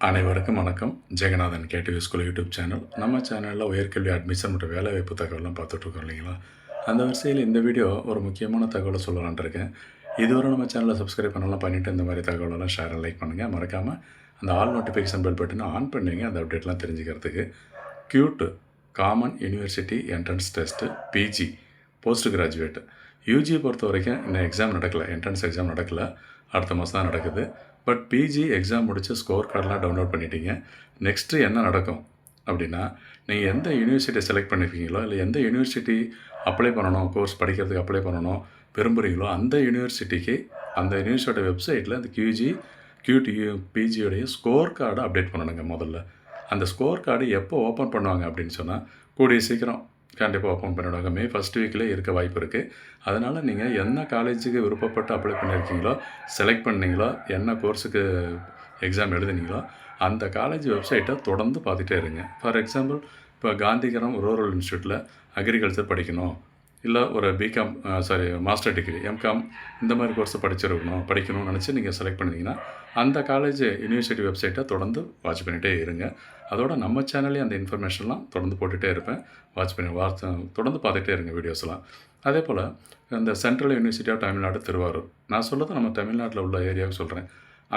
அனைவருக்கும் வணக்கம். Jeganathan KTV school YouTube channel. நம்ம சேனலில் உயர்கல்வி அட்மிஷன் மற்றும் வேலைவாய்ப்பு தகவலாம் பார்த்துட்ருக்கோம் இல்லைங்களா? அந்த வரிசையில் இந்த வீடியோ ஒரு முக்கியமான தகவலை சொல்லலான்ட்டு இருக்கேன். இதுவரை நம்ம சேனலை சப்ஸ்கிரைப் பண்ணலாம் பண்ணிவிட்டு இந்த மாதிரி தகவலெல்லாம் ஷேர் அண்ட் லைக் பண்ணுங்கள். மறக்காமல் அந்த ஆல் நோட்டிஃபிகேஷன் பெல் பட்டனை ஆன் பண்ணுவீங்க அந்த அப்டேட்லாம் தெரிஞ்சுக்கிறதுக்கு. CUET common university entrance test PG post graduate யூஜியை பொறுத்த வரைக்கும் இன்னும் எக்ஸாம் நடக்கலை, என்ட்ரன்ஸ் எக்ஸாம் நடக்கலை, அடுத்த மாதம் தான் நடக்குது. பட் பிஜி எக்ஸாம் முடித்து ஸ்கோர் கார்டெலாம் டவுன்லோட் பண்ணிட்டீங்க. நெக்ஸ்ட்டு என்ன நடக்கும் அப்படின்னா, நீங்கள் எந்த யூனிவர்சிட்டி செலக்ட் பண்ணியிருக்கீங்களோ இல்லை எந்த யூனிவர்சிட்டி அப்ளை பண்ணணும், கோர்ஸ் படிக்கிறதுக்கு அப்ளை பண்ணணும் விரும்புகிறீங்களோ அந்த யூனிவர்சிட்டிக்கு அந்த யூனிவர்சிட்டியோட வெப்சைட்டில் அந்த கியூடி பிஜியோடைய ஸ்கோர் கார்டை அப்டேட் பண்ணணுங்க. முதல்ல அந்த ஸ்கோர் கார்டு எப்போ ஓப்பன் பண்ணுவாங்க அப்படின்னு சொன்னால், கூடிய சீக்கிரம் கண்டிப்பாக ஓப்பன் பண்ணிவிடுவாங்க. மே ஃபஸ்ட் வீக்கில் இருக்க வாய்ப்பு இருக்குது. அதனால் நீங்கள் என்ன காலேஜுக்கு விருப்பப்பட்டு அப்ளை பண்ணியிருக்கீங்களோ, செலக்ட் பண்ணீங்களோ, என்ன கோர்ஸுக்கு எக்ஸாம் எழுதுனீங்களோ அந்த காலேஜ் வெப்சைட்டை தொடர்ந்து பார்த்துட்டே இருங்க. ஃபார் எக்ஸாம்பிள், இப்போ காந்திகிராம் ரூரல் இன்ஸ்டியூட்டில் அக்ரிகல்ச்சர் படிக்கணும், இல்லை ஒரு பிகாம் மாஸ்டர் டிகிரி எம்காம் இந்த மாதிரி கோர்ஸை படிக்கணும்னு நினச்சி நீங்கள் செலக்ட் பண்ணிங்கன்னா அந்த காலேஜ் யூனிவர்சிட்டி வெப்சைட்டை தொடர்ந்து வாட்ச் பண்ணிகிட்டே இருங்க. அதோட நம்ம சேனல்லே அந்த இன்ஃபர்மேஷன்லாம் தொடர்ந்து போட்டுகிட்டே இருப்பேன். தொடர்ந்து பார்த்துட்டே இருங்க வீடியோஸ்லாம். அதே போல் இந்த central university of Tamil Nadu Tiruvarur, நான் சொல்கிறது நம்ம தமிழ்நாட்டில் உள்ள ஏரியாவுக்கு சொல்கிறேன்.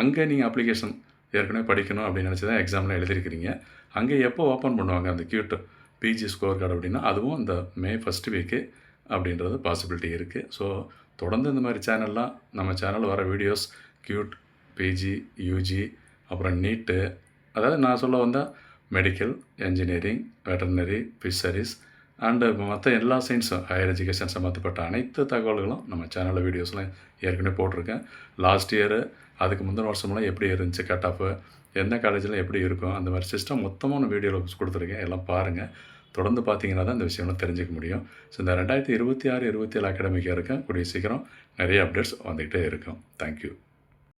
அங்கே நீங்கள் அப்ளிகேஷன் ஏற்கனவே படிக்கணும் அப்படின்னு நினச்சி தான் எக்ஸாம்லாம் எழுதிருக்கிறீங்க. அங்கே எப்போ ஓப்பன் பண்ணுவாங்க அந்த கியூட் பிஜி ஸ்கோர் கார்டு அப்படின்னா, அதுவும் இந்த மே ஃபஸ்ட் வீக்கு அப்படின்றது பாசிபிலிட்டி இருக்குது. ஸோ தொடர்ந்து இந்த மாதிரி சேனல்லாம் நம்ம சேனலில் வர வீடியோஸ் கியூட் பிஜி யூஜி அப்புறம் நீட்டு, அதாவது நான் சொல்ல வந்தால் medical, engineering, veterinary, fisheries and மற்ற எல்லா சயின்ஸும் ஹையர் எஜுகேஷன் சம்மந்தப்பட்ட அனைத்து தகவல்களும் நம்ம சேனலில் வீடியோஸ்லாம் ஏற்கனவே போட்டிருக்கேன். லாஸ்ட் இயரு அதுக்கு முந்தின வருஷமெல்லாம் எப்படி இருந்துச்சு கட் ஆஃபு, எந்த காலேஜில் எப்படி இருக்கும், அந்த மாதிரி சிஸ்டம் மொத்தமான வீடியோவில் கொடுத்துருக்கேன். எல்லாம் பாருங்கள். தொடர்ந்து பார்த்தீங்கன்னா தான் இந்த விஷயம்லாம் தெரிஞ்சிக்க முடியும். ஸோ இந்த 2026-27 அகாடமிக் இருக்கேன். கூடிய சீக்கிரம் நிறைய அப்டேட்ஸ் வந்துக்கிட்டே இருக்கும். தேங்க்யூ.